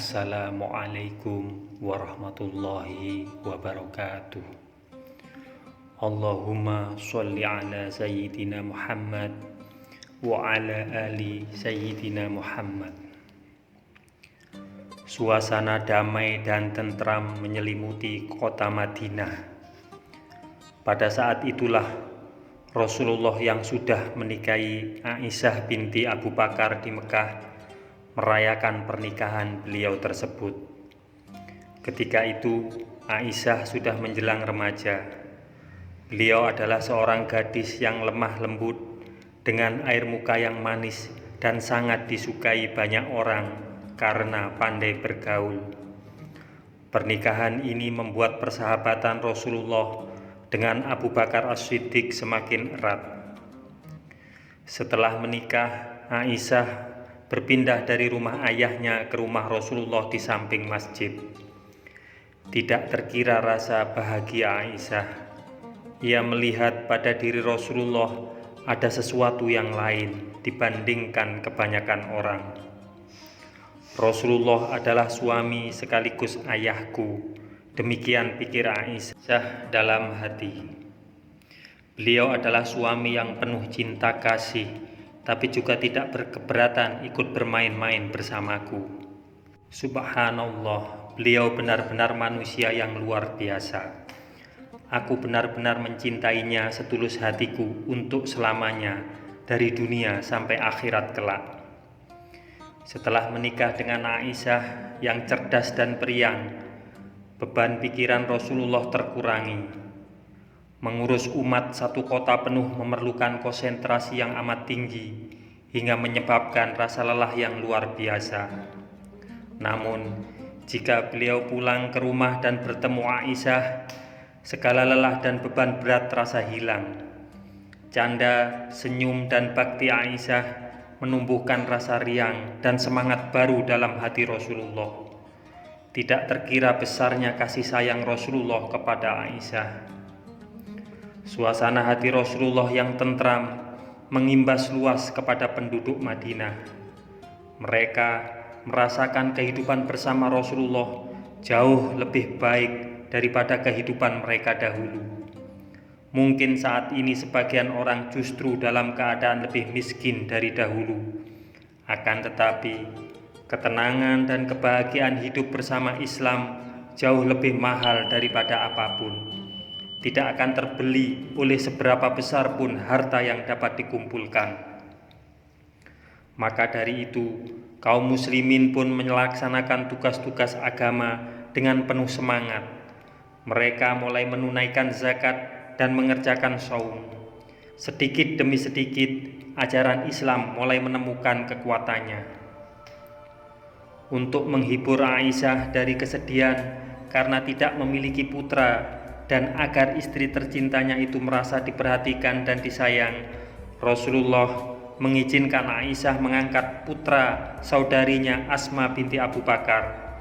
Assalamualaikum warahmatullahi wabarakatuh. Allahumma sholli ala Sayyidina Muhammad wa ala ali Sayyidina Muhammad. Suasana damai dan tentram menyelimuti kota Madinah. Pada saat itulah Rasulullah yang sudah menikahi Aisyah binti Abu Bakar di Mekah merayakan pernikahan beliau tersebut. Ketika itu Aisyah sudah menjelang remaja. Beliau adalah seorang gadis yang lemah lembut dengan air muka yang manis dan sangat disukai banyak orang karena pandai bergaul. Pernikahan ini membuat persahabatan Rasulullah dengan Abu Bakar As-Siddiq semakin erat. Setelah menikah, Aisyah berpindah dari rumah ayahnya ke rumah Rasulullah di samping masjid. Tidak terkira rasa bahagia Aisyah. Ia melihat pada diri Rasulullah ada sesuatu yang lain dibandingkan kebanyakan orang. Rasulullah adalah suami sekaligus ayahku. Demikian pikir Aisyah dalam hati. Beliau adalah suami yang penuh cinta kasih, tapi juga tidak berkeberatan ikut bermain-main bersamaku. Subhanallah, beliau benar-benar manusia yang luar biasa. Aku benar-benar mencintainya setulus hatiku untuk selamanya, dari dunia sampai akhirat kelak. Setelah menikah dengan Aisyah yang cerdas dan periang, beban pikiran Rasulullah terkurangi. Mengurus umat satu kota penuh memerlukan konsentrasi yang amat tinggi hingga menyebabkan rasa lelah yang luar biasa. Namun, jika beliau pulang ke rumah dan bertemu Aisyah, segala lelah dan beban berat terasa hilang. Canda, senyum, dan bakti Aisyah menumbuhkan rasa riang dan semangat baru dalam hati Rasulullah. Tidak terkira besarnya kasih sayang Rasulullah kepada Aisyah. Suasana hati Rasulullah yang tentram mengimbas luas kepada penduduk Madinah. Mereka merasakan kehidupan bersama Rasulullah jauh lebih baik daripada kehidupan mereka dahulu. Mungkin saat ini sebagian orang justru dalam keadaan lebih miskin dari dahulu. Akan tetapi, ketenangan dan kebahagiaan hidup bersama Islam jauh lebih mahal daripada apapun. Tidak akan terbeli oleh seberapa besar pun harta yang dapat dikumpulkan. Maka dari itu, kaum muslimin pun melaksanakan tugas-tugas agama dengan penuh semangat. Mereka mulai menunaikan zakat dan mengerjakan saum. Sedikit demi sedikit, ajaran Islam mulai menemukan kekuatannya. Untuk menghibur Aisyah dari kesedihan karena tidak memiliki putra, dan agar istri tercintanya itu merasa diperhatikan dan disayang, Rasulullah mengizinkan Aisyah mengangkat putra saudarinya Asma binti Abu Bakar.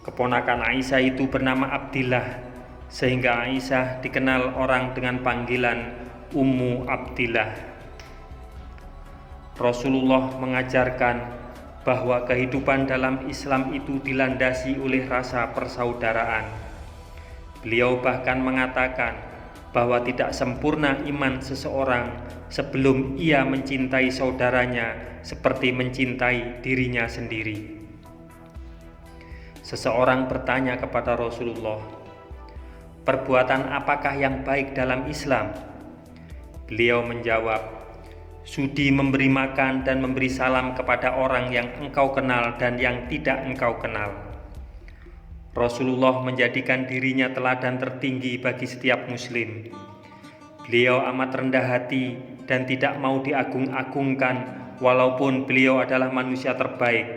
Keponakan Aisyah itu bernama Abdillah, sehingga Aisyah dikenal orang dengan panggilan Ummu Abdillah. Rasulullah mengajarkan bahwa kehidupan dalam Islam itu dilandasi oleh rasa persaudaraan. Beliau bahkan mengatakan bahwa tidak sempurna iman seseorang sebelum ia mencintai saudaranya seperti mencintai dirinya sendiri. Seseorang bertanya kepada Rasulullah, "Perbuatan apakah yang baik dalam Islam?" Beliau menjawab, "Sudi memberi makan dan memberi salam kepada orang yang engkau kenal dan yang tidak engkau kenal." Rasulullah menjadikan dirinya teladan tertinggi bagi setiap muslim. Beliau amat rendah hati dan tidak mau diagung-agungkan walaupun beliau adalah manusia terbaik.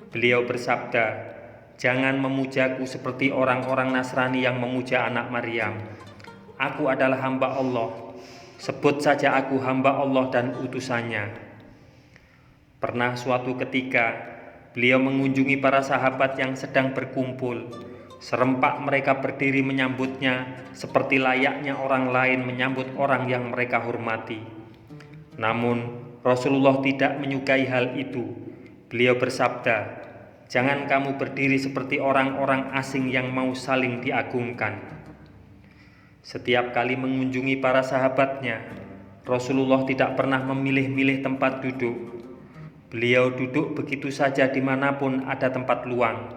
Beliau bersabda, "Jangan memujaku seperti orang-orang Nasrani yang memuja anak Maryam. Aku adalah hamba Allah. Sebut saja aku hamba Allah dan utusannya." Pernah suatu ketika beliau mengunjungi para sahabat yang sedang berkumpul. Serempak mereka berdiri menyambutnya seperti layaknya orang lain menyambut orang yang mereka hormati. Namun Rasulullah tidak menyukai hal itu. Beliau bersabda, Jangan kamu berdiri seperti orang-orang asing yang mau saling diagungkan. Setiap kali mengunjungi para sahabatnya, Rasulullah tidak pernah memilih-milih tempat duduk. Beliau duduk begitu saja dimanapun ada tempat luang.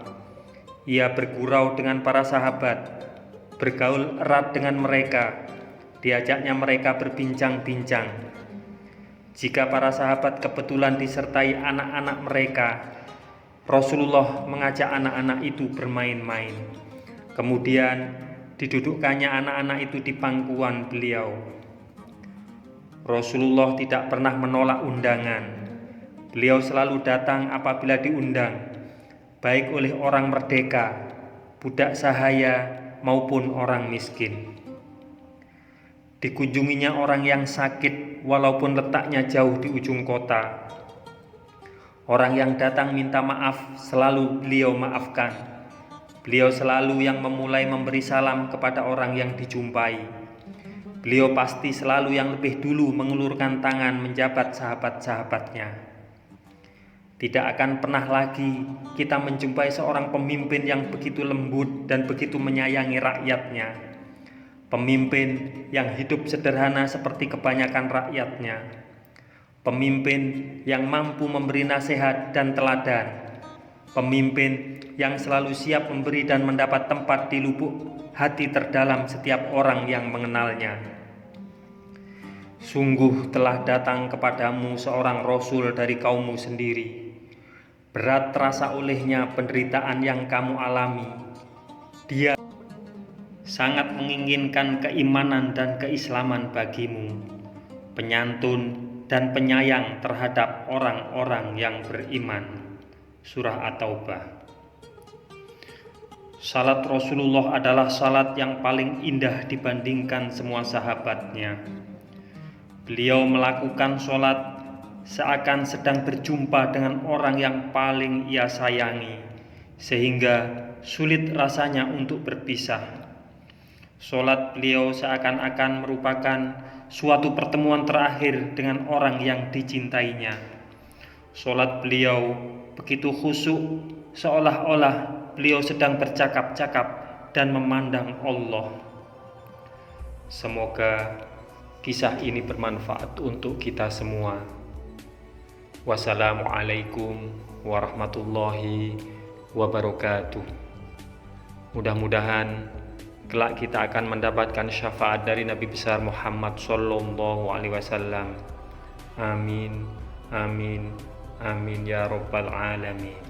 Ia bergurau dengan para sahabat, bergaul erat dengan mereka, diajaknya mereka berbincang-bincang. Jika para sahabat kebetulan disertai anak-anak mereka, Rasulullah mengajak anak-anak itu bermain-main. Kemudian didudukkannya anak-anak itu di pangkuan beliau. Rasulullah tidak pernah menolak undangan. Beliau selalu datang apabila diundang, baik oleh orang merdeka, budak sahaya, maupun orang miskin. Dikunjunginya orang yang sakit walaupun letaknya jauh di ujung kota. Orang yang datang minta maaf selalu beliau maafkan. Beliau selalu yang memulai memberi salam kepada orang yang dijumpai. Beliau pasti selalu yang lebih dulu mengulurkan tangan menjabat sahabat-sahabatnya. Tidak akan pernah lagi kita menjumpai seorang pemimpin yang begitu lembut dan begitu menyayangi rakyatnya. Pemimpin yang hidup sederhana seperti kebanyakan rakyatnya. Pemimpin yang mampu memberi nasihat dan teladan. Pemimpin yang selalu siap memberi dan mendapat tempat di lubuk hati terdalam setiap orang yang mengenalnya. Sungguh telah datang kepadamu seorang Rasul dari kaummu sendiri. Berat terasa olehnya penderitaan yang kamu alami. Dia sangat menginginkan keimanan dan keislaman bagimu, penyantun dan penyayang terhadap orang-orang yang beriman. Surah At-Taubah. Salat Rasulullah adalah salat yang paling indah dibandingkan semua sahabatnya. Beliau melakukan salat seakan sedang berjumpa dengan orang yang paling ia sayangi, sehingga sulit rasanya untuk berpisah. Salat beliau seakan-akan merupakan suatu pertemuan terakhir dengan orang yang dicintainya. Salat beliau begitu khusyuk, seolah-olah beliau sedang bercakap-cakap dan memandang Allah. Semoga kisah ini bermanfaat untuk kita semua. Wassalamualaikum warahmatullahi wabarakatuh. Mudah-mudahan kelak kita akan mendapatkan syafaat dari Nabi besar Muhammad sallallahu alaihi wasallam. Amin, amin, amin ya rabbal alamin.